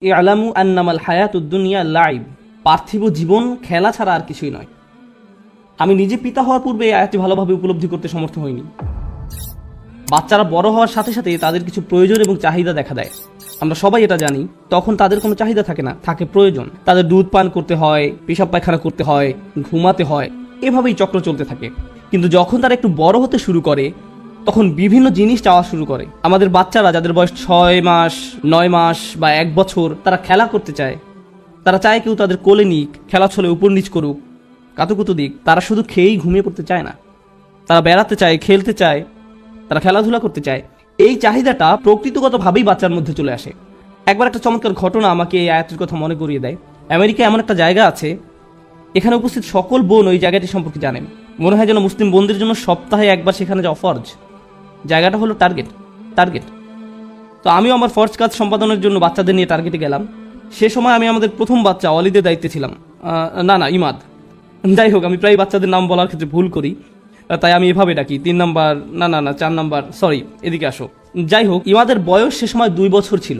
ইয়ালামু আন্নামাল হায়াতুদ দুনিয়া লাইব, পার্থিব জীবন খেলা ছাড়া আর কিছুই নয়। আমি নিজে পিতা হওয়ার পূর্বে এই আয়াতটি ভালোভাবে উপলব্ধি করতে সমর্থ হইনি। বাচ্চারা বড় হওয়ার সাথে সাথে তাদের কিছু প্রয়োজন এবং চাহিদা দেখা দেয়। আমরা সবাই এটা জানি, তখন তাদের কোনো চাহিদা থাকে না, থাকে প্রয়োজন। তাদের দুধ পান করতে হয়, পেশাব পায়খানা করতে হয়, ঘুমাতে হয়, এভাবেই চক্র চলতে থাকে। কিন্তু যখন তারা একটু বড় হতে শুরু করে তখন বিভিন্ন জিনিস চাওয়া শুরু করে। আমাদের বাচ্চারা যাদের বয়স 6 মাস, 9 মাস বা 1 বছর, তারা খেলা করতে চায়। তারা চায় কেউ তাদের কোলে নিক, খেলা ছলে উপর নিচ করুক, কাতুকুতু দিক। তারা শুধু খেয়েই ঘুমিয়ে পড়তে চায় না, তারা বেড়াতে চায়, খেলতে চায়, তারা খেলাধুলা করতে চায়। এই চাহিদাটা প্রকৃতিগতভাবেই বাচ্চার মধ্যে চলে আসে। একবার একটা চমৎকার ঘটনা আমাকে এই আয়াতের কথা মনে করিয়ে দেয়। আমেরিকায় এমন একটা জায়গা আছে, এখানে উপস্থিত সকল বোন ওই জায়গাটি সম্পর্কে জানেন। মনে হয় যেন মুসলিম বোনদের জন্য সপ্তাহে একবার সেখানে যাওয়া ফরজ। জায়গাটা হলো টার্গেট। তো আমিও আমার ফরজ কাজ সম্পাদনের জন্য বাচ্চাদের নিয়ে টার্গেটে গেলাম। সে সময় আমি আমাদের প্রথম বাচ্চা অলিদের দায়িত্বে ছিলাম। ইমাদ। যাই হোক, আমি প্রায় বাচ্চাদের নাম বলার ক্ষেত্রে ভুল করি, তাই আমি এভাবে ডাকি। 3 নাম্বার, না 4 নাম্বার, সরি, এদিকে আসো। যাই হোক, ইমাদের বয়স সে সময় 2 বছর ছিল।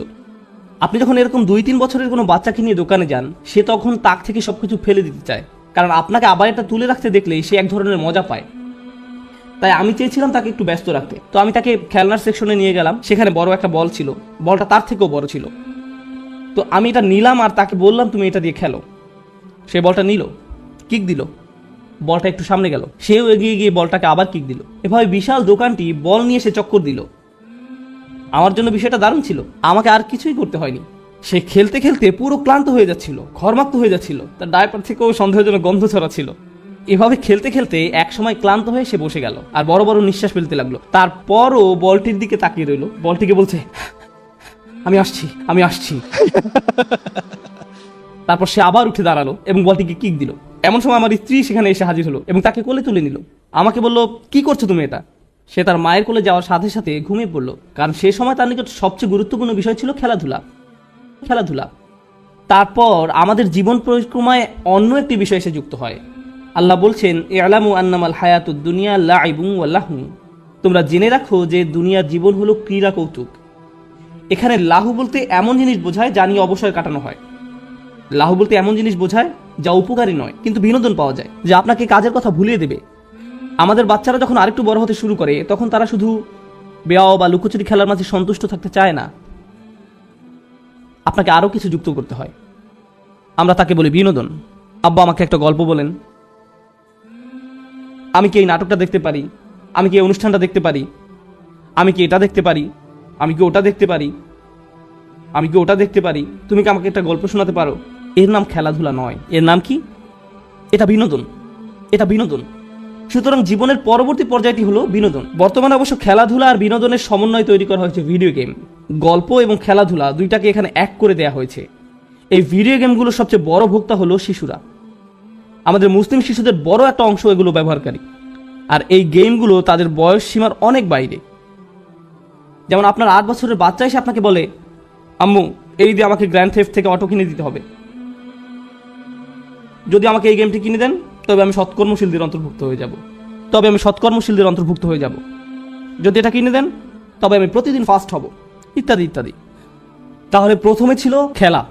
আপনি যখন এরকম 2-3 বছরের কোনো বাচ্চাকে নিয়ে দোকানে যান, সে তখন তাক থেকে সবকিছু ফেলে দিতে চায়, কারণ আপনাকে আবার এটা তুলে রাখতে দেখলেই সে এক ধরনের মজা পায়। তাই আমি চেয়েছিলাম তাকে একটু ব্যস্ত রাখতে। তো আমি তাকে খেলনার সেকশনে নিয়ে গেলাম। সেখানে বড় একটা বল ছিল, বলটা তার থেকেও বড় ছিল। তো আমি এটা নিলাম আর তাকে বললাম, তুমি এটা দিয়ে খেলো। সে বলটা নিল, কিক দিল, বলটা একটু সামনে গেল, সেও এগিয়ে গিয়ে বলটাকে আবার কিক দিল। এভাবে বিশাল দোকানটি বল নিয়ে সে চক্কর দিল। আমার জন্য বিষয়টা দারুণ ছিল, আমাকে আর কিছুই করতে হয়নি। সে খেলতে খেলতে পুরো ক্লান্ত হয়ে যাচ্ছিল, ঘর্মাক্ত হয়ে যাচ্ছিল, তার ডায়পার থেকেও সন্দেহজনক গন্ধ ছড়াচ্ছিল। এভাবে খেলতে খেলতে এক সময় ক্লান্ত হয়ে সে বসে গেল আর বড় বড় নিঃশ্বাস ফেলতে লাগলো। তারপরও বলটির দিকে তাকিয়ে রইল, বলটিকে বলছে, আমি আসছি। তারপর সে আবার উঠে দাঁড়ালো এবং বলটিকে কিক দিল। এমন সময় আমার স্ত্রী সেখানে এসে হাজির হলো এবং তাকে কোলে তুলে নিল। আমাকে বলল, কি করছো তুমি এটা? সে তার মায়ের কোলে যাওয়ার সাথে সাথে ঘুমিয়ে পড়লো, কারণ সে সময় তার নিকট সবচেয়ে গুরুত্বপূর্ণ বিষয় ছিল খেলাধুলা। তারপর আমাদের জীবন পরিক্রমায় অন্য একটি বিষয় এসে যুক্ত হয়। আল্লাহ বলছেন, ইয়ালামু আন্নামাল হায়াতুদ দুনিয়া লাইবুন ওয়া লাহু, তোমরা জেনে রাখো যে দুনিয়ার জীবন হলো ক্রীড়া কৌতুক। এখানে লাহু বলতে এমন জিনিস বোঝায় যা নিয়ে অবসর কাটানো হয়। লাহু বলতে এমন জিনিস বোঝায় যা উপকারী নয়, কিন্তু বিনোদন পাওয়া যায়, যা আপনাকে কাজের কথা ভুলিয়ে দেবে। আমাদের বাচ্চারা যখন আরেকটু বড় হতে শুরু করে, তখন তারা শুধু বেয়াও বা লুকোচুরি খেলার মাঝে সন্তুষ্ট থাকতে চায় না, আপনাকে আরো কিছু যুক্ত করতে হয়। আমরা তাকে বলি বিনোদন। আব্বা, আমাকে একটা গল্প বলেন, আমি কি এই নাটকটা দেখতে পারি, আমি কি এই অনুষ্ঠানটা দেখতে পারি, আমি কি এটা দেখতে পারি, আমি কি ওটা দেখতে পারি, আমি কি ওটা দেখতে পারি, তুমি কি আমাকে একটা গল্প শোনাতে পারো? এর নাম খেলাধুলা নয়, এর নাম কি? এটা বিনোদন। সুতরাং জীবনের পরবর্তী পর্যায়টি হলো বিনোদন। বর্তমানে অবশ্য খেলাধুলা আর বিনোদনের সমন্বয় তৈরি করা হয়েছে ভিডিও গেম। গল্প এবং খেলাধুলা দুইটাকে এখানে এক করে দেয়া হয়েছে। এই ভিডিও গেমগুলোর সবচেয়ে বড় ভোক্তা হলো শিশুরা। আমাদের মুসলিম শিশুদের বড় একটা অংশ এগুলো ব্যবহারকারী, আর এই গেমগুলো তাদের বয়স সীমার অনেক বাইরে। যেমন আপনার 8 বছরের বাচ্চা এসে আপনাকে বলে, আম্মু, এই দিয়ে আমাকে গ্র্যান্ড থেফট থেকে অটো কিনে দিতে হবে। যদি আমাকে এই গেমটি কিনে দেন, তবে আমি সৎকর্মশীলদের অন্তর্ভুক্ত হয়ে যাব। যদি এটা কিনে দেন, তবে আমি প্রতিদিন ফাস্ট হব, ইত্যাদি ইত্যাদি। তাহলে প্রথমে ছিল খেলা,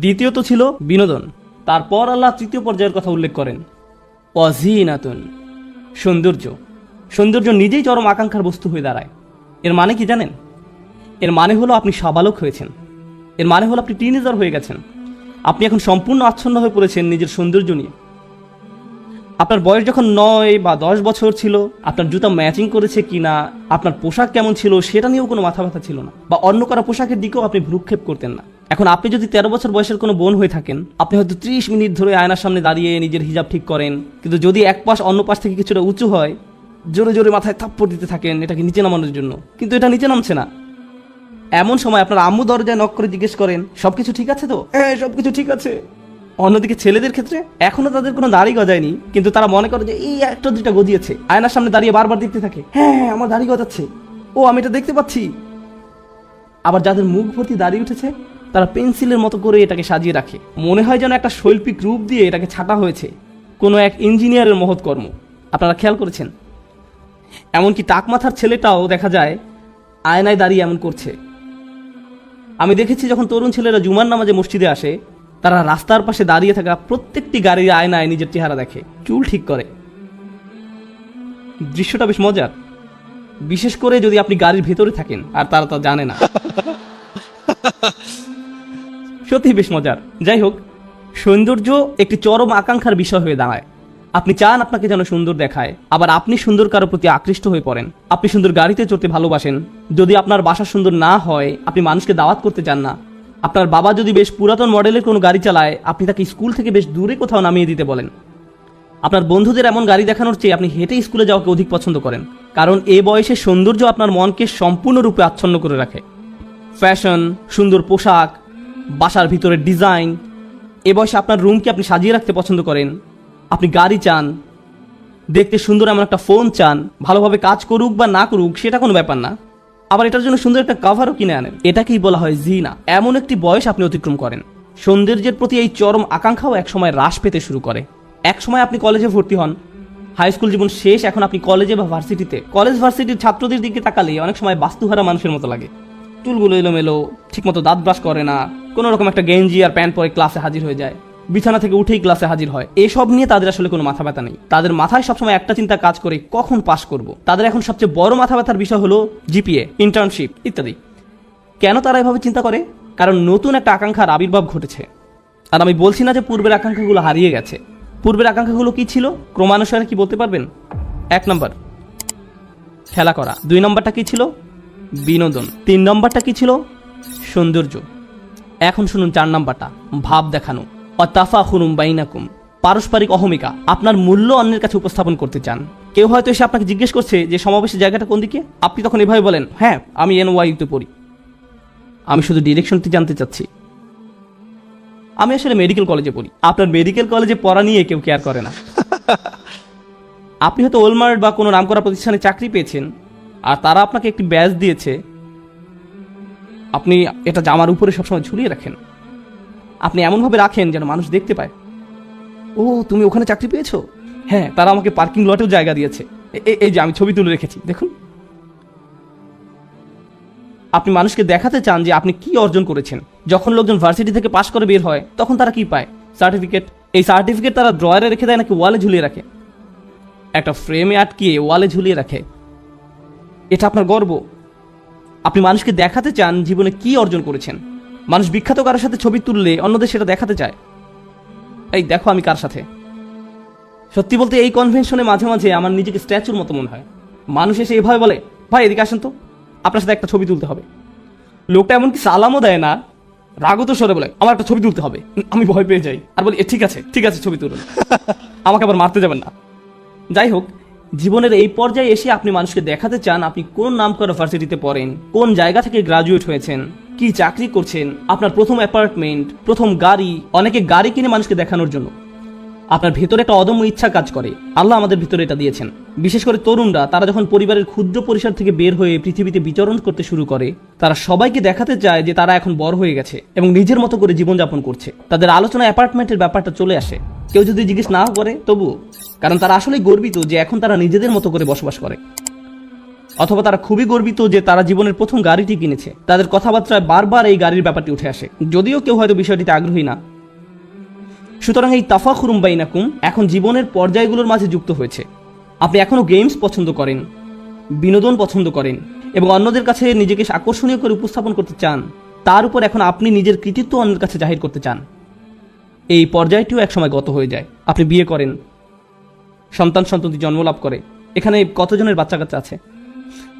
দ্বিতীয়ত ছিল বিনোদন, তারপর আল্লাহ তৃতীয় পর্যায়ের কথা উল্লেখ করেন, ওয়াজিনাতুন, সৌন্দর্য নিজেই চরম আকাঙ্ক্ষার বস্তু হয়ে দাঁড়ায়। এর মানে কি জানেন? এর মানে হলো আপনি সাবালক হয়েছেন, এর মানে হলো আপনি টিনেজার হয়ে গেছেন। আপনি এখন সম্পূর্ণ আচ্ছন্ন হয়ে পড়েছেন নিজের সৌন্দর্য নিয়ে। আপনার বয়স যখন 9 বা 10 বছর ছিল, আপনার জুতা ম্যাচিং করেছে কিনা, আপনার পোশাক কেমন ছিল সেটা নিয়েও কোনো মাথা ব্যথা ছিল না, বা অন্য কারো পোশাকের দিকেও আপনি ভ্রুক্ষেপ করতেন না। এখন আপনি যদি 13 বছর বয়সের কোনো বোন হয়ে থাকেন, আপনি হয়তো 30 মিনিট ধরে আয়নার সামনে দাঁড়িয়ে নিজের হিজাব ঠিক করেন, কিন্তু যদি এক পাশ অন্য পাশ থেকে কিছুটা উঁচু হয়, জোরে জোরে মাথায় থাপ্পড় দিতে থাকেন এটাকে নিচে নামানোর জন্য, কিন্তু এটা নিচে নামছে না। এমন সময় আপনার আম্মু দরজায় নক করে জিজ্ঞেস করেন, সবকিছু ঠিক আছে তো? হ্যাঁ, সবকিছু ঠিক আছে। অন্যদিকে ছেলেদের ক্ষেত্রে এখনো তাদের কোনো দাড়ি গজায়নি, কিন্তু তারা মনে করে যে এই একটা দুইটা গজিয়েছে। আয়নার সামনে দাঁড়িয়ে বারবার দেখতে থাকে, হ্যাঁ আমার দাড়ি গজাচ্ছে, ও আমি এটা দেখতে পাচ্ছি। আবার যাদের মুখ ভর্তি দাড়ি উঠেছে, তারা পেন্সিলের মতো করে এটাকে সাজিয়ে রাখে, মনে হয় যেন একটা শৈল্পিক রূপ দিয়ে এটাকে ছাটা হয়েছে, কোনো এক ইঞ্জিনিয়ারের মহৎ কর্ম। আপনারা খেয়াল করেছেন? এমনকি টাক মাথার ছেলেটাও দেখা যায় আয়নায় দাঁড়িয়ে এমন করছে। আমি দেখেছি যখন তরুণ ছেলেরা জুমার নামাজে মসজিদে আসে, তারা রাস্তার পাশে দাঁড়িয়ে থাকা প্রত্যেকটি গাড়ির আয়নায় নিজের চেহারা দেখে, চুল ঠিক করে। দৃশ্যটা বেশ মজার, বিশেষ করে যদি আপনি গাড়ির ভেতরে থাকেন আর তারা তা জানে না। সত্যি বেশ মজার। যাই হোক, সৌন্দর্য একটি চরম আকাঙ্ক্ষার বিষয় হয়ে দাঁড়ায়। আপনি চান আপনাকে যেন সুন্দর দেখায়, আবার আপনি সুন্দর কারো প্রতি আকৃষ্ট হয়ে পড়েন। আপনি সুন্দর গাড়িতে চড়তে ভালোবাসেন। যদি আপনার বাসা সুন্দর না হয়, আপনি মানুষকে দাওয়াত করতে চান না। আপনার বাবা যদি বেশ পুরাতন মডেলের কোনো গাড়ি চালায়, আপনি তাকে স্কুল থেকে বেশ দূরে কোথাও নামিয়ে দিতে বলেন। আপনার বন্ধুদের এমন গাড়ি দেখানোর চেয়ে আপনি হেঁটে স্কুলে যাওয়াকে অধিক পছন্দ করেন, কারণ এ বয়সে সৌন্দর্য আপনার মনকে সম্পূর্ণরূপে আচ্ছন্ন করে রাখে। ফ্যাশন, সুন্দর পোশাক, বাসার ভিতরের ডিজাইন, এ বয়সে আপনার রুমকে আপনি সাজিয়ে রাখতে পছন্দ করেন। আপনি গাড়ি চান, দেখতে সুন্দর এমন একটা ফোন চান, ভালোভাবে কাজ করুক বা না করুক সেটা কোনো ব্যাপার না, আবার এটার জন্য সুন্দর একটা কাভারও কিনে আনেন। এটাকেই বলা হয় জিনা। এমন একটি বয়স আপনি অতিক্রম করেন। সৌন্দর্যের প্রতি এই চরম আকাঙ্ক্ষাও একসময় হ্রাস পেতে শুরু করে। একসময় আপনি কলেজে ভর্তি হন, হাই স্কুল জীবন শেষ, এখন আপনি কলেজে বা ভার্সিটিতে। কলেজ ভার্সিটির ছাত্রদের দিকে তাকালে অনেক সময় বাস্তুহারা মানুষের মতো লাগে। চুলগুলো এলোমেলো, ঠিকমতো দাঁত ব্রাশ করে না, কোনো রকম একটা গেঞ্জি আর প্যান্ট পরে ক্লাসে হাজির হয়ে যায়, বিছানা থেকে উঠেই ক্লাসে হাজির হয়। এসব নিয়ে তাদের আসলে কোনো মাথা ব্যথা নেই। তাদের মাথায় সবসময় একটা চিন্তা কাজ করে, কখন পাস করব। তাদের এখন সবচেয়ে বড় মাথা ব্যথার বিষয় হলো জিপিএ, ইন্টার্নশিপ ইত্যাদি। কেন তারা এভাবে চিন্তা করে? কারণ নতুন একটা আকাঙ্ক্ষার আবির্ভাব ঘটেছে। আর আমি বলছি না যে পূর্বের আকাঙ্ক্ষাগুলো হারিয়ে গেছে। পূর্বের আকাঙ্ক্ষাগুলো কি ছিল ক্রমানুসারে কি বলতে পারবেন? 1 নম্বর খেলা করা, 2 নম্বরটা কি ছিল? বিনোদন, 3 নম্বরটা কি ছিল? সৌন্দর্য। এখন শুনুন 4 নম্বরটা, ভাব দেখানো। অতাফাখুরুম বাইনাকুম, পারস্পরিক অহমিকা। আপনার মূল্য অন্যের কাছে উপস্থাপন করতে চান। কেউ হয়তো এসে আপনাকে জিজ্ঞেস করছে যে সমাবেশের জায়গাটা কোন দিকে, আপনি তখন এভাবে বলেন, হ্যাঁ আমি NYU-তে পড়ি, আমি শুধু ডিরেকশনটি জানতে চাচ্ছি, আমি আসলে মেডিকেল কলেজে পড়ি। আপনার মেডিকেল কলেজে পড়া নিয়ে কেউ কেয়ার করে না। আপনি হয়তো ওলমার্ট বা কোনো নামকরা প্রতিষ্ঠানে চাকরি পেয়েছেন, আর তারা আপনাকে একটি ব্যাজ দিয়েছে, আপনি এটা জামার উপরে সবসময় ঝুলিয়ে রাখেন। আপনি এমনভাবে রাখেন যেন মানুষ দেখতে পায়, ও তুমি ওখানে চাকরি পেয়েছো? হ্যাঁ, তারা আমাকে পার্কিং লটেও জায়গা দিয়েছে, এই যে আমি ছবি তুলে রেখেছি দেখুন। আপনি মানুষকে দেখাতে চান যে আপনি কি অর্জন করেছেন। যখন লোকজন ভার্সিটি থেকে পাশ করে বের হয়, তখন তারা কি পায়? সার্টিফিকেট। এই সার্টিফিকেট তারা ড্রয়ারে রেখে দেয় নাকি ওয়ালে ঝুলিয়ে রাখে? একটা ফ্রেমে আটকিয়ে ওয়ালে ঝুলিয়ে রাখে। এটা আপনার গর্ব। আপনি মানুষকে দেখাতে চান জীবনে কি অর্জন করেছেন। মানুষ বিখ্যাত কারোর সাথে ছবি তুললে অন্যদের সেটা দেখাতে চায়, এই দেখো আমি কার সাথে। সত্যি বলতে এই কনভেনশনে মাঝে মাঝে আমার নিজেকে স্ট্যাচুর মতো মনে হয়। মানুষ এসে এভাবে বলে, ভাই এদিকে আসেন তো, আপনার সাথে একটা ছবি তুলতে হবে। লোকটা এমনকি সালামও দেয় না, রাগত স্বরে বলে আমার একটা ছবি তুলতে হবে। আমি ভয় পেয়ে যাই আর বলি, ঠিক আছে ঠিক আছে ছবি তুলুন, আমাকে আবার মারতে যাবেন না। যাই হোক, জীবনের এই পর্যায়ে এসে আপনি মানুষকে দেখাতে চান আপনি কোন নামকরা ভার্সিটিতে পড়েন, কোন জায়গা থেকে গ্রাজুয়েট হয়েছেন, কি চাকরি করছেন, আপনার প্রথম অ্যাপার্টমেন্ট, প্রথম গাড়ি। অনেকে গাড়ি কিনে মানুষকে দেখানোর জন্য। আপনার ভেতরে একটা অদম্য ইচ্ছা কাজ করে, আল্লাহ আমাদের ভিতরে এটা দিয়েছেন। বিশেষ করে তরুণরা, তারা যখন পরিবারের ক্ষুদ্র পরিসর থেকে বের হয়ে পৃথিবীতে বিচরণ করতে শুরু করে, তারা সবাইকে দেখাতে চায় যে তারা এখন বড় হয়ে গেছে এবং নিজের মতো করে জীবনযাপন করছে। তাদের আলোচনা অ্যাপার্টমেন্টের ব্যাপারটা চলে আসে, কেউ যদি জিজ্ঞেস না করে তবুও, কারণ তারা আসলে গর্বিত যে এখন তারা নিজেদের মতো করে বসবাস করে। অথবা তারা খুবই গর্বিত যে তারা জীবনের প্রথম গাড়িটি কিনেছে। তাদের কথাবার্তায় বারবার এই গাড়ির ব্যাপারটি উঠে আসে, যদিও কেউ হয়তো বিষয়টিতে আগ্রহী না। সুতরাং এই তাফাখুরুম বাইনাকুম এখন জীবনের পর্যায়গুলোর মাঝে যুক্ত হয়েছে। আপনি এখনো গেমস পছন্দ করেন, বিনোদন পছন্দ করেন এবং অন্যদের কাছে নিজেকে আকর্ষণীয় করে উপস্থাপন করতে চান। তার উপর এখন আপনি নিজের কৃতিত্ব অন্যের কাছে জাহির করতে চান। এই পর্যায়টিও একসময় গত হয়ে যায়। আপনি বিয়ে করেন, সন্তান-সন্ততি জন্মলাভ করে। এখানে কতজনের বাচ্চা কাচ্চা আছে?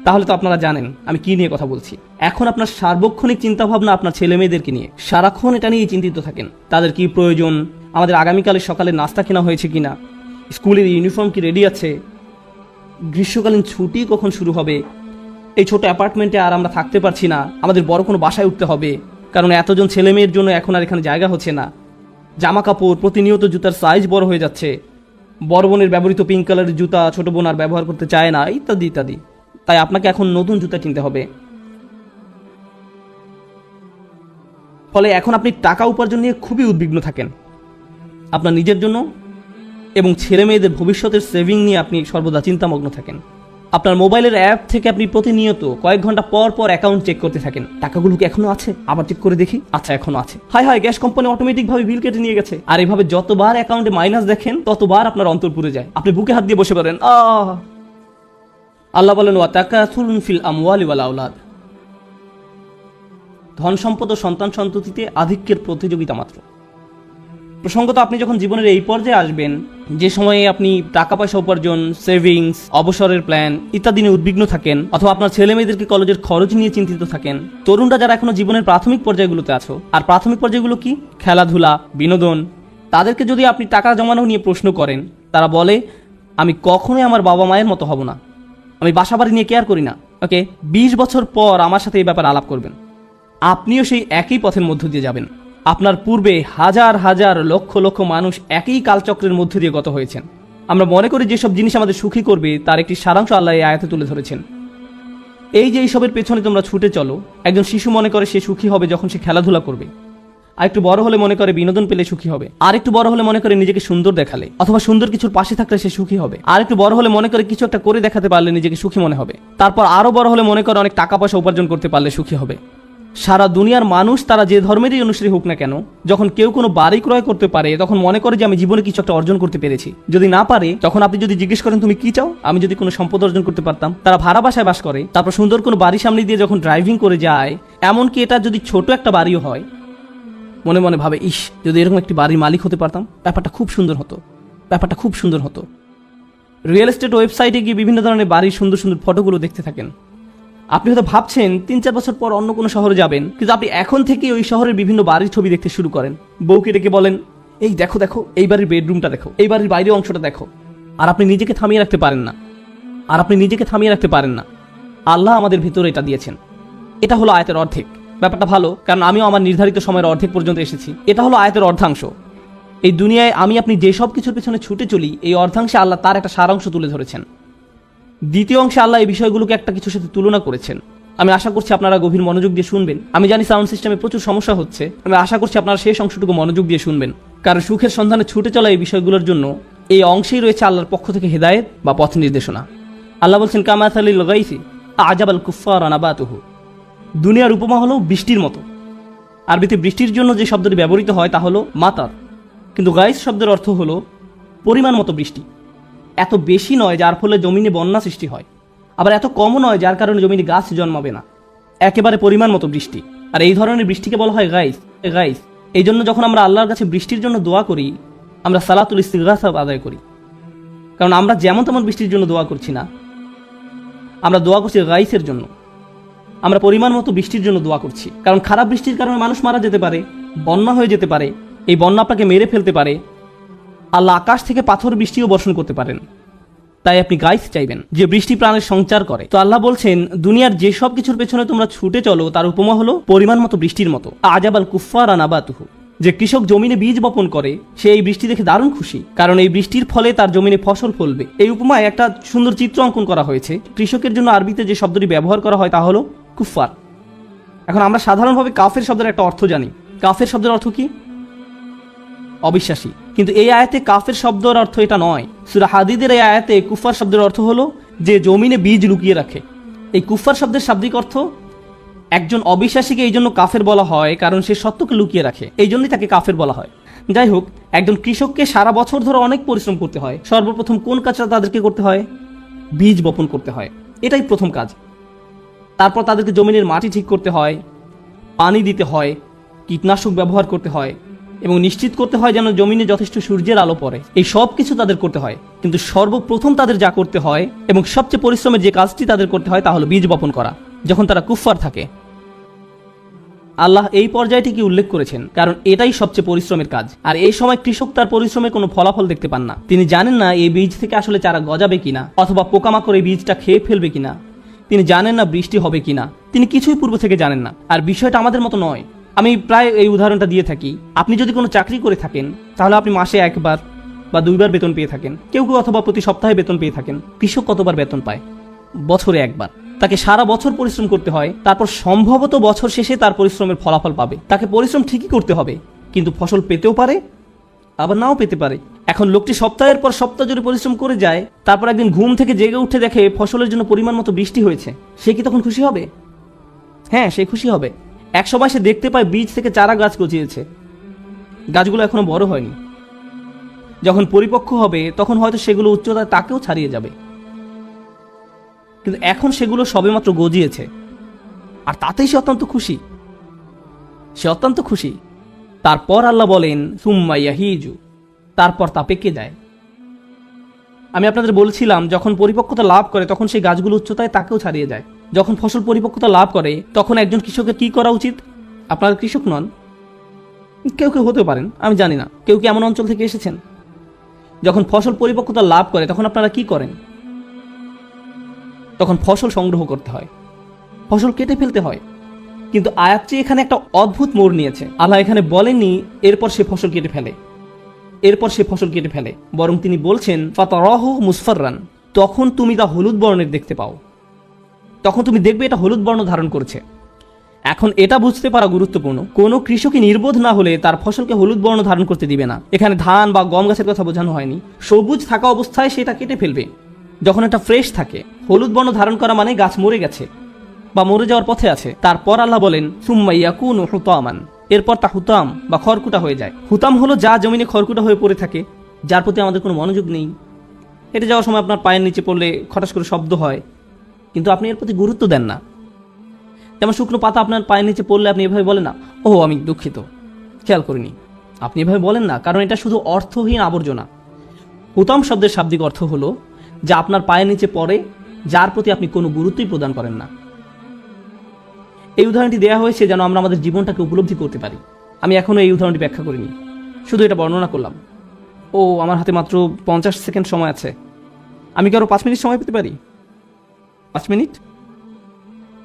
তাহলে তো আপনারা জানেন আমি কি নিয়ে কথা বলছি। এখন আপনার সার্বক্ষণিক চিন্তাভাবনা আপনার ছেলে মেয়েদের নিয়ে, সারাক্ষণ এটা নিয়ে চিন্তিত থাকেন। তাদের কি প্রয়োজন, আমাদের আগামীকালের সকালে নাস্তা কেনা হয়েছে কিনা, স্কুলের ইউনিফর্ম কি রেডি আছে, গ্রীষ্মকালীন ছুটি কখন শুরু হবে, এই ছোট অ্যাপার্টমেন্টে আর আমরা থাকতে পারছি না, আমাদের বড় কোনো বাসায় উঠতে হবে, কারণ এতজন ছেলে মেয়ের জন্য এখন আর এখানে জায়গা হচ্ছে না, জামা কাপড় প্রতিনিয়ত জুতার সাইজ বড় হয়ে যাচ্ছে, বড় বোনের ব্যবহৃত পিঙ্ক কালারের জুতা ছোট বোন আর ব্যবহার করতে চায় না, ইত্যাদি ইত্যাদি। তাই আপনাকে এখন নতুন জুতা কিনতে হবে। ফলে এখন আপনি টাকা উপার্জন নিয়ে খুবই উদ্বিগ্ন থাকেন। আপনার নিজের জন্য এবং ছেলে মেয়েদের ভবিষ্যতের সেভিং নিয়ে আপনি সর্বদা চিন্তামগ্ন থাকেন। আপনার মোবাইলের অ্যাপ থেকে আপনি প্রতিনিয়ত কয়েক ঘন্টা পর পর অ্যাকাউন্ট চেক করতে থাকেন, টাকাগুলো কি এখনো আছে, আবার চেক করে দেখি, আচ্ছা এখনো আছে, হায় হায় গ্যাস কোম্পানি অটোমেটিক ভাবে বিল কেটে নিয়ে গেছে। আর এভাবে যতবার অ্যাকাউন্টে মাইনাস দেখেন ততবার আপনার অন্তর পুড়ে যায়, আপনি বুকে হাত দিয়ে বসে পড়েন। আল্লাহ বলেন ওয়া তাকাসুরুন ফিল আমওয়ালি ওয়াল আওলাদ, ধন সম্পদ ও সন্তান সন্ততিতে আধিক্যের প্রতিযোগিতা মাত্র। প্রসঙ্গত আপনি যখন জীবনের এই পর্যায়ে আসবেন যে সময়ে আপনি টাকা পয়সা উপার্জন, সেভিংস, অবসরের প্ল্যান ইত্যাদি নিয়ে উদ্বিগ্ন থাকেন, অথবা আপনার ছেলে মেয়েদেরকে কলেজের খরচ নিয়ে চিন্তিত থাকেন, তরুণরা যারা এখনো জীবনের প্রাথমিক পর্যায়গুলোতে আছো, আর প্রাথমিক পর্যায়গুলো কি, খেলাধুলা, বিনোদন, তাদেরকে যদি আপনি টাকা জমানো নিয়ে প্রশ্ন করেন, তারা বলে আমি কখনোই আমার বাবা মায়ের মতো হব না, আমি বাসা বাড়ি নিয়ে কেয়ার করি না। ওকে, 20 বছর পর আমার সাথে এই ব্যাপারে আলাপ করবেন, আপনিও সেই একই পথের মধ্য দিয়ে যাবেন। আপনার পূর্বে হাজার হাজার লক্ষ লক্ষ মানুষ একই কালচক্রের মধ্য দিয়ে গত হয়েছেন। আমরা মনে করি যেসব জিনিস আমাদের সুখী করবে তার একটি সারাংশ আল্লাহ এই আয়াতে তুলে ধরেছেন। এই যে এইসবের পেছনে তোমরা ছুটে চলো, একজন শিশু মনে করে সে সুখী হবে যখন সে খেলাধুলা করবে, আর একটু বড় হলে মনে করে বিনোদন পেলে সুখী হবে, আর একটু বড় হলে মনে করে নিজেকে সুন্দর দেখালে অথবা সুন্দর কিছুর পাশে থাকলে সে সুখী হবে, আর একটু বড় হলে মনে করে কিছু একটা করে দেখাতে পারলে নিজেকে সুখী মনে হবে, তারপর আরো বড় হলে মনে করে অনেক টাকা পয়সা উপার্জন করতে পারলে সুখী হবে। সারা দুনিয়ার মানুষ তারা যে ধর্মেরই অনুসারী হোক না কেন, যখন কেউ কোনো বাড়ি ক্রয় করতে পারে তখন মনে করে যে আমি জীবনে কিছু একটা অর্জন করতে পেরেছি। যদি না পারে তখন আপনি যদি জিজ্ঞেস করেন তুমি কি চাও, আমি যদি কোনো সম্পদ অর্জন করতে পারতাম। তারা ভাড়া বাসায় বাস করে, তারপর সুন্দর কোনো বাড়ির সামনে দিয়ে যখন ড্রাইভিং করে যায়, এমনকি এটা যদি ছোট একটা বাড়িও হয়, মনে মনে ভাবে ইস যদি এরকম একটি বাড়ির মালিক হতে পারতাম, ব্যাপারটা খুব সুন্দর হতো, ব্যাপারটা খুব সুন্দর হতো। রিয়েল এস্টেট ওয়েবসাইটে গিয়ে বিভিন্ন ধরনের বাড়ির সুন্দর সুন্দর ফটোগুলো দেখতে থাকেন। আপনি হয়তো ভাবছেন 3-4 বছর পর অন্য কোনো শহরে যাবেন, কিন্তু আপনি এখন থেকে ওই শহরের বিভিন্ন বাড়ির ছবি দেখতে শুরু করেন। বউকে ডেকে বলেন এই দেখো দেখো এই বাড়ির বেডরুমটা দেখো, এই বাড়ির বাইরের অংশটা দেখো, আর আপনি নিজেকে থামিয়ে রাখতে পারেন না। আল্লাহ আমাদের ভিতরে এটা দিয়েছেন। এটা হলো আয়াতের অর্ধেক। ব্যাপারটা ভালো, কারণ আমিও আমার নির্ধারিত সময়ের অর্ধেক পর্যন্ত এসেছি। এটা হলো আয়াতের অর্ধাংশ। এই দুনিয়ায় আমি আপনি যে সব কিছুর পেছনে ছুটে চলি, এই অর্ধাংশে আল্লাহ তার একটা সারাংশ তুলে ধরেছেন। দ্বিতীয় অংশে আল্লাহ এই বিষয়গুলোকে একটা কিছুর সাথে তুলনা করেছেন। আমি আশা করছি আপনারা গভীর মনোযোগ দিয়ে শুনবেন। আমি জানি সাউন্ড সিস্টেমে প্রচুর সমস্যা হচ্ছে, আমি আশা করছি আপনারা শেষ অংশটুকু মনোযোগ দিয়ে শুনবেন, কারণ সুখের সন্ধানে ছুটে চলা এই বিষয়গুলোর জন্য এই অংশেই রয়েছে আল্লাহর পক্ষ থেকে হেদায়েত বা পথ নির্দেশনা। আল্লাহ বলছেন কামাথালিল গাইসি আজাবাল কুফফার নাবাতুহু, দুনিয়ার উপমা হলো বৃষ্টির মতো। আরবিতে বৃষ্টির জন্য যে শব্দটি ব্যবহৃত হয় তা হলো মাতার, কিন্তু গাইস শব্দের অর্থ হলো পরিমাণ মতো বৃষ্টি। এত বেশি নয় যার ফলে জমিনে বন্যা সৃষ্টি হয়, আবার এত কমও নয় যার কারণে জমিনে গাছ জন্মাবে না, একেবারে পরিমাণ মতো বৃষ্টি। আর এই ধরনের বৃষ্টিকে বলা হয় গাইস। এই জন্য যখন আমরা আল্লাহর কাছে বৃষ্টির জন্য দোয়া করি, আমরা সালাতুল ইস্তিগহাসা আদায় করি, কারণ আমরা যেমন তেমন বৃষ্টির জন্য দোয়া করছি না, আমরা দোয়া করছি গাইসের জন্য। আমরা পরিমাণ মতো বৃষ্টির জন্য দোয়া করছি, কারণ খারাপ বৃষ্টির কারণে মানুষ মারা যেতে পারে, বন্যা হয়ে যেতে পারে, এই বন্যা আপনাকে মেরে ফেলতে পারে। আল্লাহ আকাশ থেকে পাথর বৃষ্টিও বর্ষণ করতে পারেন, তাই আপনি গাইস চাইবেন যে বৃষ্টি প্রাণের সঞ্চার করে। তো আল্লাহ বলছেন দুনিয়ার যে সব কিছুর পেছনে তোমরা ছুটে চলো তার উপমা হলো পরিমাণ মতো বৃষ্টির মতো। আজাবাল কুফফার নাবাতুহু, যে কৃষক জমিনে বীজ বপন করে সে এই বৃষ্টি দেখে দারুণ খুশি, কারণ এই বৃষ্টির ফলে তার জমিনে ফসল ফলবে। এই উপমায় একটা সুন্দর চিত্র অঙ্কন করা হয়েছে। কৃষকের জন্য আরবিতে যে শব্দটি ব্যবহার করা হয় তা হলো কুফফার। এখন আমরা সাধারণভাবে কাফের শব্দের একটা অর্থ জানি। কাফের শব্দের অর্থ কি? অবিশ্বাসী। কিন্তু এই আয়াতে কাফের শব্দের অর্থ এটা নয়। সূরা হাদীদের এই আয়াতে কুফার শব্দের অর্থ হলো যে জমিনে বীজ লুকিয়ে রাখে। এই কুফার শব্দের শাব্দিক অর্থ একজন অবিশ্বাসীকে এই জন্য কাফের বলা হয় কারণ সে সত্যকে লুকিয়ে রাখে, এই জন্যই তাকে কাফের বলা হয়। যাই হোক, একজন কৃষককে সারা বছর ধরে অনেক পরিশ্রম করতে হয়। সর্বপ্রথম কোন কাজটা তাদেরকে করতে হয়? বীজ বপন করতে হয়, এটাই প্রথম কাজ। তারপর তাদেরকে জমিনের মাটি ঠিক করতে হয়, পানি দিতে হয়, কীটনাশক ব্যবহার করতে হয় এবং নিশ্চিত করতে হয় যেন জমিনে যথেষ্ট সূর্যের আলো পড়ে। এই সব কিছু তাদের করতে হয়, কিন্তু সর্বপ্রথম তাদের যা করতে হয় এবং সবচেয়ে পরিশ্রমের যে কাজটি তাদের করতে হয় তা হলো বীজ বপন করা, যখন তারা কুফফার থাকে। আল্লাহ এই পর্যায়টিকে উল্লেখ করেছেন কারণ এটাই সবচেয়ে পরিশ্রমের কাজ। আর এই সময় কৃষক তার পরিশ্রমের কোনো ফলাফল দেখতে পান না। তিনি জানেন না এই বীজ থেকে আসলে চারা গজাবে কিনা, অথবা পোকামাকড় এই বীজটা খেয়ে ফেলবে কিনা। তিনি জানেন না বৃষ্টি হবে কিনা, তিনি কিছুই পূর্ব থেকে জানেন না। আর বিষয়টা আমাদের মতো নয়। আমি প্রায় এই উদাহরণটা দিয়ে থাকি। আপনি যদি কোনো চাকরি করে থাকেন তাহলে আপনি মাসে একবার বা দুইবার বেতন পেয়ে থাকেন, কেউ কেউ অথবা প্রতি সপ্তাহে বেতন পেয়ে থাকেন। কৃষক কতবার বেতন পায়? বছরে একবার। তাকে সারা বছর পরিশ্রম করতে হয়, তারপর সম্ভবত বছর শেষে তার পরিশ্রমের ফলাফল পাবে। তাকে পরিশ্রম ঠিকই করতে হবে, কিন্তু ফসল পেতেও পারে, আবার নাও পেতে পারে। এখন লোকটি সপ্তাহের পর সপ্তাহ জুড়ে পরিশ্রম করে যায়, তারপর একদিন ঘুম থেকে জেগে উঠে দেখে ফসলের জন্য পরিমাণ মতো বৃষ্টি হয়েছে, সে কি তখন খুশি হবে? হ্যাঁ, সে খুশি হবে। এক সময় সে দেখতে পায় বীজ থেকে চারা গাছ গজিয়েছে, গাছগুলো এখনো বড় হয়নি। যখন পরিপক্ক হবে তখন হয়তো সেগুলো উচ্চতায় তাকেও ছাড়িয়ে যাবে, কিন্তু এখন সেগুলো সবেমাত্র গজিয়েছে, আর তাতেই সে অত্যন্ত খুশি। তারপর আল্লাহ বলেন সুম্মা ইয়াহিজু, তারপর তা পেকে যায়। আমি আপনাদের বলছিলাম, যখন পরিপক্কতা লাভ করে তখন সেই গাছগুলো উচ্চতায় তাকেও ছাড়িয়ে যায়। যখন ফসল পরিপক্কতা লাভ করে তখন একজন কৃষকের কি করা উচিত? আপনারা কৃষক নন, কেউ কেউ হতে পারেন, আমি জানি না, কেউ কি এমন অঞ্চল থেকে এসেছেন? যখন ফসল পরিপক্কতা লাভ করে তখন আপনারা কি করেন? তখন ফসল সংগ্রহ করতে হয়, ফসল কেটে ফেলতে হয়। কিন্তু আয়াতটি এখানে একটা অদ্ভুত মোড় নিয়েছে। আল্লাহ এখানে বলেননি এরপর সে ফসল কেটে ফেলে, বরং তিনি বলছেন ফাতারাহু মুসফাররান, তখন তুমি তা হলুদ বর্ণের দেখতে পাও, তখন তুমি দেখবে এটা হলুদ বর্ণ ধারণ করেছে। এখন এটা বুঝতে পারা গুরুত্বপূর্ণ, কোনো কৃষকই নির্বোধ না হলে তার ফসলকে হলুদ বর্ণ ধারণ করতে দিবে না। এখানে ধান বা গম গাছের কথা বোঝানো হয়নি। সবুজ থাকা অবস্থায় সেটা কেটে ফেলবে। যখন এটা ফ্রেশ থাকে, হলুদ বর্ণ ধারণ করা মানে গাছ মরে গেছে বা মরে যাওয়ার পথে আছে। তারপর আল্লাহ বলেন সুম্মা ইয়াকুনু হুতামান, এরপর তা হুতাম বা খড়কুটা হয়ে যায়। হুতাম হলো যা জমিনে খড়কুটা হয়ে পড়ে থাকে, যার প্রতি আমাদের কোনো মনোযোগ নেই। হেঁটে যাওয়ার সময় আপনার পায়ের নিচে পড়লে খটাস করে শব্দ হয়, কিন্তু আপনি এর প্রতি গুরুত্ব দেন না। যেমন শুকনো পাতা আপনার পায়ের নিচে পড়লে আপনি এভাবে বলেন না, ও আমি দুঃখিত, খেয়াল করিনি। আপনি এভাবে বলেন না, কারণ এটা শুধু অর্থহীন আবর্জনা। হুতাম শব্দের শাব্দিক অর্থ হলো যা আপনার পায়ের নিচে পড়ে, যার প্রতি আপনি কোনো গুরুত্বই প্রদান করেন না। এই উদাহরণটি দেওয়া হয়েছে যেন আমরা আমাদের জীবনটাকে উপলব্ধি করতে পারি। আমি এখনো এই উদাহরণটি ব্যাখ্যা করিনি, শুধু এটা বর্ণনা করলাম। ও আমার হাতে মাত্র 50 সেকেন্ড সময় আছে, আমি কি আরো 5 মিনিট সময় পেতে পারি? 5 মিনিট?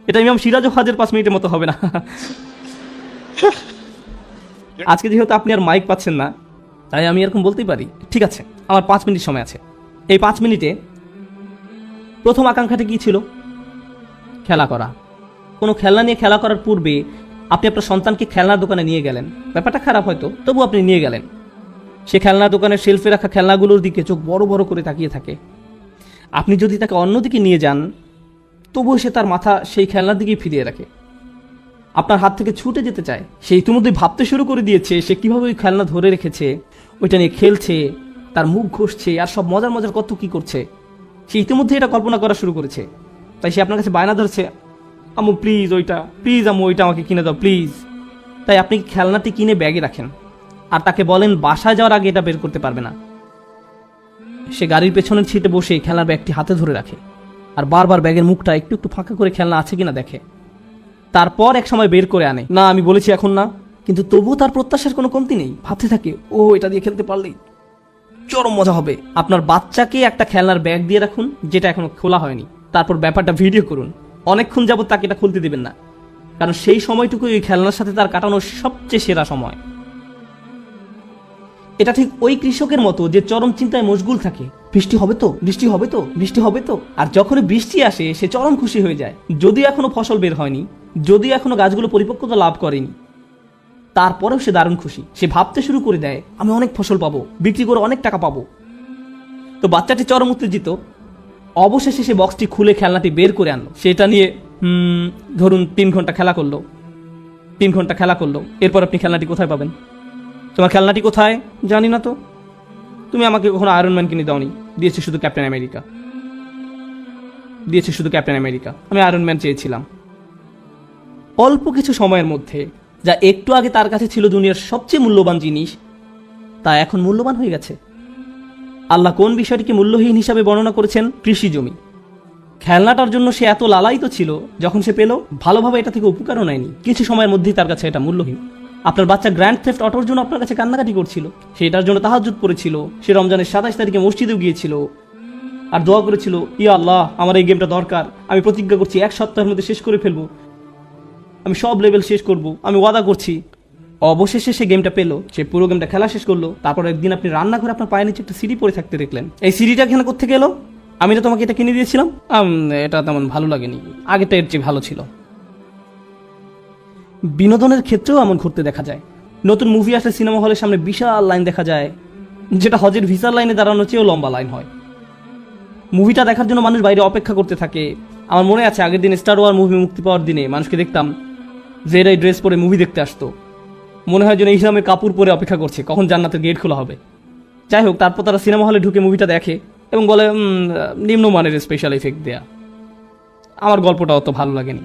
এটা ইমাম সিরাজ হাজের 5 মিনিটের মতো হবে না। আজকে যেহেতু আপনি আর মাইক পাচ্ছেন না, তাই আমি এরকম বলতেই পারি। ঠিক আছে, আমার 5 মিনিট সময় আছে। এই 5 মিনিটে প্রথম আকাঙ্ক্ষাটা কি ছিল? খেলা করা। কোনো খেলনা নিয়ে খেলা করার পূর্বে আপনি আপনার সন্তানকে খেলনার দোকানে নিয়ে গেলেন, ব্যাপারটা খারাপ হয়তো, তবু আপনি নিয়ে গেলেন। সে খেলনার দোকানের শেলফে রাখা খেলনাগুলোর দিকে চোখ বড় বড় করে তাকিয়ে থাকে। আপনি যদি তাকে অন্যদিকে নিয়ে যান, তবুও সে তার মাথা সেই খেলনার দিকেই ফিরিয়ে রাখে, আপনার হাত থেকে ছুটে যেতে চায়। সে ইতিমধ্যে ভাবতে শুরু করে দিয়েছে সে কিভাবে ওই খেলনা ধরে রেখেছে, ওইটা নিয়ে খেলছে, তার মুখ ঘষছে, আর সব মজার মজার কত কি করছে। সে ইতিমধ্যে এটা কল্পনা করা শুরু করেছে। তাই সে আপনার কাছে বায়না ধরছে, আম্মু প্লিজ আম্মু ওইটা আমাকে কিনে দাও প্লিজ। তাই আপনি খেলনাটি কিনে ব্যাগে রাখেন, আর তাকে বলেন বাসায় যাওয়ার আগে এটা বের করতে পারবে না। সে গাড়ির পেছনের সিটে বসে খেলনার ব্যাগটি হাতে ধরে রাখে, আর বারবার ব্যাগের মুখটা একটু একটু ফাঁকা করে খেলনা আছে কিনা দেখে। তারপর এক সময় বের করে আনে। না, আমি বলেছি এখন না, কিন্তু তবুও তার প্রত্যাশার কোনো কমতি নেই। ভাবতে থাকে, ও এটা দিয়ে খেলতে পারলেই চরম মজা হবে। আপনার বাচ্চাকে একটা খেলনার ব্যাগ দিয়ে রাখুন যেটা এখনো খোলা হয়নি, তারপর ব্যাপারটা ভিডিও করুন। অনেকক্ষণ যাবত তাকে এটা খুলতে দিবেন না, কারণ সেই সময়টুকু ওই খেলনার সাথে তার কাটানোর সবচেয়ে সেরা সময়। এটা ঠিক ওই কৃষকের মতো যে চরম চিন্তায় মশগুল থাকে, বৃষ্টি হবে তো। আর যখনই বৃষ্টি আসে সে চরম খুশি হয়ে যায়। যদিও এখনো ফসল বের হয়নি, যদিও এখনো গাছগুলো পরিপক্কতা লাভ করেনি, তারপরেও সে দারুণ খুশি। সে ভাবতে শুরু করে দেয়, আমি অনেক ফসল পাবো, বিক্রি করে অনেক টাকা পাবো। তো বাচ্চাটি চরম উত্তেজিত। অবশেষে সে বক্সটি খুলে খেলনাটি বের করে আনলো। সেটা নিয়ে ধরুন 3 ঘন্টা খেলা করলো। এরপর আপনি খেলনাটি কোথায় পাবেন? তোমার খেলনাটি কোথায়? জানি না তো। তুমি আমাকে কখনো আয়রন ম্যান কিনে দাওনি, দিয়েছে শুধু ক্যাপ্টেন আমেরিকা। আমি আয়রন ম্যান চেয়েছিলাম। অল্প কিছু সময়ের মধ্যে যা একটু আগে তার কাছে ছিল দুনিয়ার সবচেয়ে মূল্যবান জিনিস, তা এখন মূল্যবান হয়ে গেছে। আল্লাহ কোন বিষয়টিকে মূল্যহীন হিসাবে বর্ণনা করেছেন? কৃষি জমি। খেলনাটার জন্য সে এত লালায়িত ছিল, যখন সে পেল ভালোভাবে এটা থেকে উপকারও নেয়নি। কিছু সময়ের মধ্যেই তার কাছে এটা মূল্যহীন। আপনার বাচ্চা গ্র্যান্ড থেফট অটোর জন্য আপনার কাছে কান্নাকাটি করছিল, সেটার জন্য তাহাজ্জুদ পড়েছিল, সে রমজানের 27 তারিখে মসজিদেও গিয়েছিল আর দোয়া করেছিল, ইয়া আল্লাহ আমার এই গেমটা দরকার, আমি প্রতিজ্ঞা করছি 1 সপ্তাহের মধ্যে শেষ করে ফেলবো, আমি সব লেভেল শেষ করব, আমি ওয়াদা করছি। অবশেষে সে গেমটা পেলো, সে পুরো গেমটা খেলা শেষ করলো। তারপর একদিন আপনি রান্নাঘরে আপনার পায়ের নিচে একটা সিঁড়ি পড়ে থাকতে দেখলেন। এই সিঁড়িটা এখানে কোত্থেকে এলো? আমি না তোমাকে এটা কিনে দিয়েছিলাম? এটা তেমন ভালো লাগেনি, আগেটা এর চেয়ে ভালো ছিল। বিনোদনের ক্ষেত্রেও এমন ঘটতে দেখা যায়। নতুন মুভি আসলে সিনেমা হলের সামনে বিশাল লাইন দেখা যায়, যেটা হজের ভিসার লাইনে দাঁড়ানোর চেয়েও লম্বা লাইন হয়। মুভিটা দেখার জন্য মানুষ বাইরে অপেক্ষা করতে থাকে। আমার মনে আছে আগের দিন স্টার ওয়ার মুভি মুক্তি পাওয়ার দিনে মানুষকে দেখতাম যে এরাই ড্রেস পরে মুভি দেখতে আসতো, মনে হয় যেন ইসলামের কাপড় পরে অপেক্ষা করছে কখন জান্নাতের গেট খোলা হবে। যাই হোক, তারপর তারা সিনেমা হলে ঢুকে মুভিটা দেখে এবং বলে নিম্নমানের স্পেশাল এফেক্ট দেয়া। আমার গল্পটা অত ভালো লাগেনি।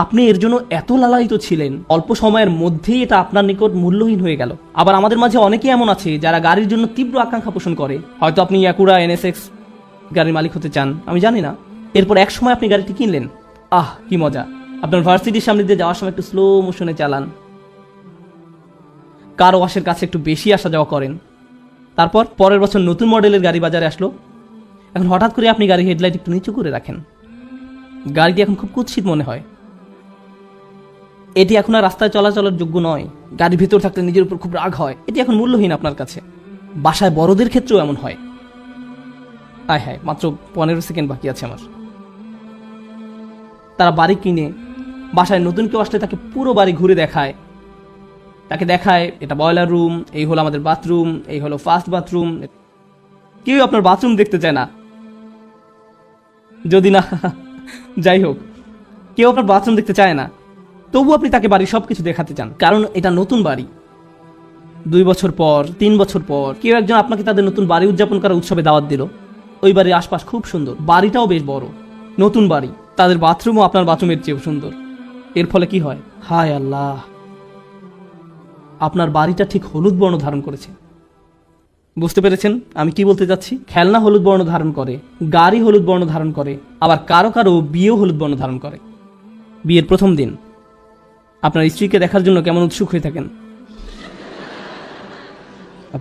আপনি এর জন্য এত লালায়িত ছিলেন, অল্প সময়ের মধ্যেই এটা আপনার নিকট মূল্যহীন হয়ে গেল। আবার আমাদের মাঝে অনেকেই এমন আছে যারা গাড়ির জন্য তীব্র আকাঙ্ক্ষা পোষণ করে। হয়তো আপনি ইয়াকুরা এনএসএক্স গাড়ির মালিক হতে চান, আমি জানি না। এরপর এক সময় আপনি গাড়িটি কিনলেন, কি মজা। আপনার ভার্সিটির সামনে দিয়ে যাওয়ার সময় একটু স্লো মোশনে চালান, কার ওয়াশের কাছে একটু বেশি আসা যাওয়া করেন। তারপর পরের বছর নতুন মডেলের গাড়ি বাজারে আসলো, এখন হঠাৎ করে আপনি গাড়ি হেডলাইট একটু নিচু করে রাখেন। গাড়িটি এখন খুব কুৎসিত মনে হয়, এটি এখন আর রাস্তায় চলাচলের যোগ্য নয়। গাড়ির ভিতর থাকতে নিজের উপর খুব রাগ হয়, এটি এখন মূল্যহীন আপনার কাছে। বাসায় বড়দের ক্ষেত্রেও এমন হয়। হায়, মাত্র 15 সেকেন্ড বাকি আছে আমার। তারা বাড়ি কিনে বাসায় নতুন কেউ আসলে তাকে পুরো বাড়ি ঘুরে দেখায়, তাকে দেখায় এটা বয়লার রুম, এই হলো আমাদের বাথরুম, এই হলো ফার্স্ট বাথরুম। কেউ আপনার বাথরুম দেখতে চায় না, যদি না যাই হোক, কেউ আপনার বাথরুম দেখতে চায় না, তবু আপনি তাকে বাড়ির সবকিছু দেখাতে চান, কারণ এটা নতুন বাড়ি। 2 বছর পর, 3 বছর পর কেউ একজন আপনাকে তাদের নতুন বাড়ি উদযাপন করার উৎসবে দাওয়াত দিল। ওই বাড়ির আশপাশ খুব সুন্দর, বাড়িটাও বেশ বড়, নতুন বাড়ি, তাদের বাথরুমও আপনার বাথরুমের চেয়েও সুন্দর। এর ফলে কি হয়? হায় আল্লাহ, আপনার বাড়িটা ঠিক হলুদ বর্ণ ধারণ করেছে। বুঝতে পেরেছেন আমি কি বলতে যাচ্ছি? খেলনা হলুদ বর্ণ ধারণ করে, গাড়ি হলুদ বর্ণ ধারণ করে, আবার কারো কারো বিয়েও হলুদ বর্ণ ধারণ করে। বিয়ের প্রথম দিন আপনার স্ত্রীকে দেখার জন্য কেমন উৎসুক হয়ে থাকেন,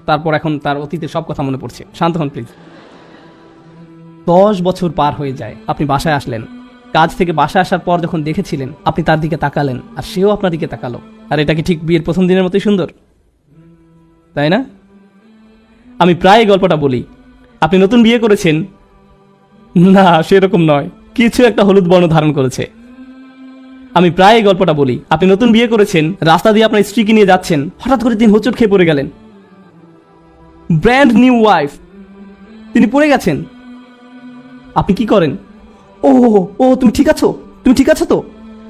তারপর এখন তার অতীতের সব কথা মনে পড়ছে। শান্ত হন প্লিজ। 10 বছর পার হয়ে যায়, আপনি বাসায় আসলেন। কাজ থেকে বাসায় আসার পর যখন দেখেছিলেন, আপনি তার দিকে তাকালেন আর সেও আপনার দিকে তাকালো। আর এটা কি ঠিক বিয়ের প্রথম দিনের মতোই সুন্দর, তাই না? আমি প্রায় গল্পটা বলি। আপনি নতুন বিয়ে করেছেন, না সেরকম নয়, কিছু একটা হলুদ বর্ণ ধারণ করেছে। আমি প্রায় এই গল্পটা বলি। আপনি নতুন বিয়ে করেছেন, রাস্তা দিয়ে আপনার স্ত্রীকে নিয়ে যাচ্ছেন, হঠাৎ করে তিনি হোঁচট খেয়ে পড়ে গেলেন। ব্র্যান্ড নিউ ওয়াইফ, তিনি পড়ে গেছেন। আপনি কি করেন? ও তুমি ঠিক আছো? তুমি ঠিক আছো তো?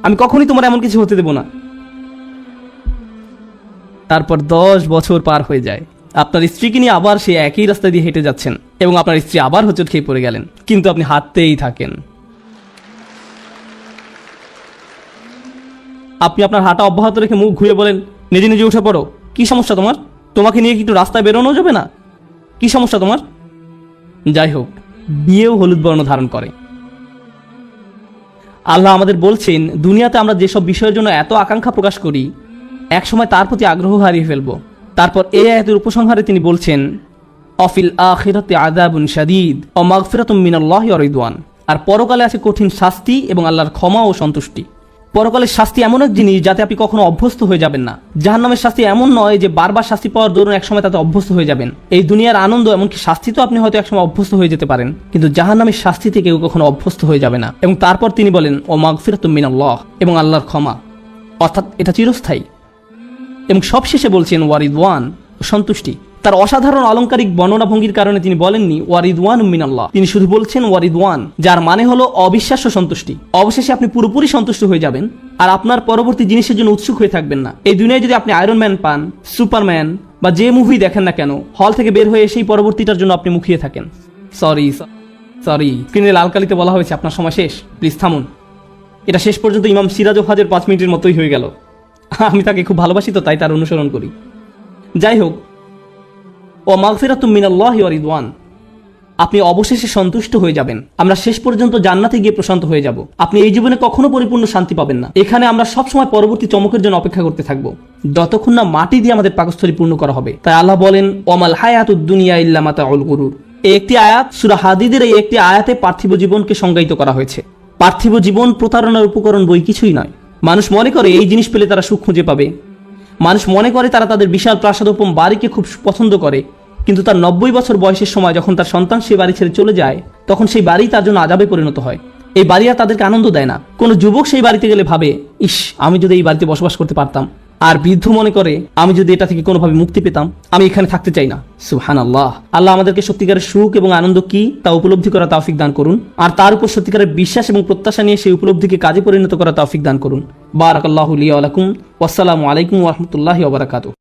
আমি কখনই তোমার এমন কিছু হতে দেব না। তারপর 10 বছর পার হয়ে যায়, আপনার স্ত্রীকে নিয়ে আবার সেই একই রাস্তা দিয়ে হেঁটে যাচ্ছেন এবং আপনার স্ত্রী আবার হোঁচট খেয়ে পড়ে গেলেন, কিন্তু আপনি হাঁটতেই থাকেন। আপনি আপনার হাঁটা অব্যাহত রেখে মুখ ঘুরে বলেন, নিজে নিজে উঠে পড়ো। কি সমস্যা তোমার? তোমাকে নিয়ে কি একটু রাস্তায় বেরোনো যাবে না? কি সমস্যা তোমার? যাই হোক, বিয়েও হলুদ বর্ণ ধারণ করে। আল্লাহ আমাদের বলছেন, দুনিয়াতে আমরা যেসব বিষয়ের জন্য এত আকাঙ্ক্ষা প্রকাশ করি, একসময় তার প্রতি আগ্রহ হারিয়ে ফেলব। তারপর এই আয়াতের উপসংহারে তিনি বলছেন, অফিল আখিরাতি আযাবুন শাদীদ ওয়া মাগফিরাতুম মিনাল্লাহি ওয়া রিদওয়ান। আর পরকালে আছে কঠিন শাস্তি এবং আল্লাহর ক্ষমা ও সন্তুষ্টি। পরকালের শাস্তি এমন এক জিনিস যাতে আপনি কখনো অভ্যস্ত হয়ে যাবেন না। জাহান্নামের শাস্তি এমন নয় যে বারবার শাস্তি পাওয়ার দরুন একসময় তাতে অভ্যস্ত হয়ে যাবেন। এই দুনিয়ার আনন্দ, এমনকি শাস্তি তো আপনি হয়তো একসময় অভ্যস্ত হয়ে যেতে পারেন, কিন্তু জাহান্নামের শাস্তিতে কেউ কখনো অভ্যস্ত হয়ে যাবে না। এবং তারপর তিনি বলেন, ও মাগফিরাতুম মিনাল্লাহ, এবং আল্লাহর ক্ষমা, অর্থাৎ এটা চিরস্থায়ী। এবং সবশেষে বলছেন ওয়ারিদওয়ান, সন্তুষ্টি। তার অসাধারণ অলংকারিক বর্ণনা ভঙ্গির কারণে তিনি বলেননি ওয়ারিদওয়ান মিনাল্লাহ, তিনি শুধু বলছেন ওয়ারিদওয়ান, যার মানে হলো অবিশ্বাস্য সন্তুষ্টি। অবশেষে আপনি পুরোপুরি সন্তুষ্ট হয়ে যাবেন আর আপনার পরবর্তী জিনিসের জন্য উৎসুক হয়ে থাকবেন না। এই দুনিয়ায় যদি আপনি আয়রন ম্যান পান, সুপারম্যান বা যে মুভি দেখেন না কেন, হল থেকে বের হয়ে সেই পরবর্তীটার জন্য আপনি মুখিয়ে থাকেন। সরি, স্ক্রিনে লাল কালিতে বলা হয়েছে আপনার সময় শেষ, প্লিজ থামুন। এটা শেষ পর্যন্ত ইমাম সিরাজ ও হাজের 5 মিনিটের মতোই হয়ে গেল। আমি তাকে খুব ভালোবাসি তো তাই তার অনুসরণ করি। যাই হোক, ও মাগফিরাতুম মিনাল্লাহি ওয়া রিদওয়ান, আপনি অবশেষে সন্তুষ্ট হয়ে যাবেন। আমরা শেষ পর্যন্ত জান্নাতে গিয়ে প্রশান্ত হয়ে যাব। আপনি এই জীবনে কখনো পরিপূর্ণ শান্তি পাবেন না। এখানে আমরা সবসময় পরবর্তী চমকের জন্য অপেক্ষা করতে থাকবো, যতক্ষণ না মাটি দিয়ে আমাদের পাকস্থলী পূর্ণ করা হবে। তাই আল্লাহ বলেন, ওয়ামাল হায়াতুদ দুনিয়া ইল্লা মাতাউল গুরুর। এই একটি আয়াত, সূরা হাদীদের এই একটি আয়াতে পার্থিব জীবনকে সংজ্ঞায়িত করা হয়েছে। পার্থিব জীবন প্রতারণার উপকরণ বই কিছুই নয়। মানুষ মনে করে এই জিনিস পেলে তারা সুখ খুঁজে পাবে। মানুষ মনে করে তারা তাদের বিশাল প্রাসাদোপম বাড়িকে খুব পছন্দ করে, কিন্তু তার 90 বছর বয়সের সময় যখন তার সন্তান সেই বাড়ি ছেড়ে চলে যায়, তখন সেই বাড়ি তার জন্য আযাবে পরিণত হয়। এই বাড়ি আর তাদেরকে আনন্দ দেয় না। কোনো যুবক সেই বাড়িতে গেলে ভাবে, ইস, আমি যদি এই বাড়িতে বসবাস করতে পারতাম, আর বৃদ্ধ মনে করে আমি যদি এটা থেকে কোনোভাবে মুক্তি পেতাম আমি এখানে থাকতে চাই না। সুবহানাল্লাহ। আল্লাহ আমাদেরকে সত্যিকারের সুখ এবং আনন্দ কি তা উপলব্ধি করা তৌফিক দান করুন, আর তার উপর সত্যিকারের বিশ্বাস এবং প্রত্যাশা নিয়ে সেই উপলব্ধিকে কাজে পরিণত করা তৌফিক দান করুন। বারাকাল্লাহু লি ওয়া লাকুম। ওয়াসসালামু আলাইকুম ওয়া রাহমাতুল্লাহি ওয়া বারাকাতুহু।